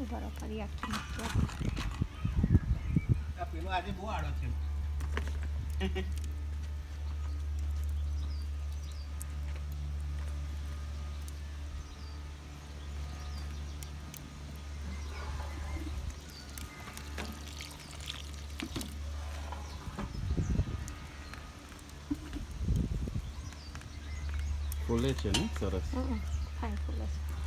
ઉભા રહો ફરી આખી મૂકીએ. આ પેલો આજે બહુ આડો છે. ફૂલે છે ને સરસ. ફાઇન ફૂલે છે.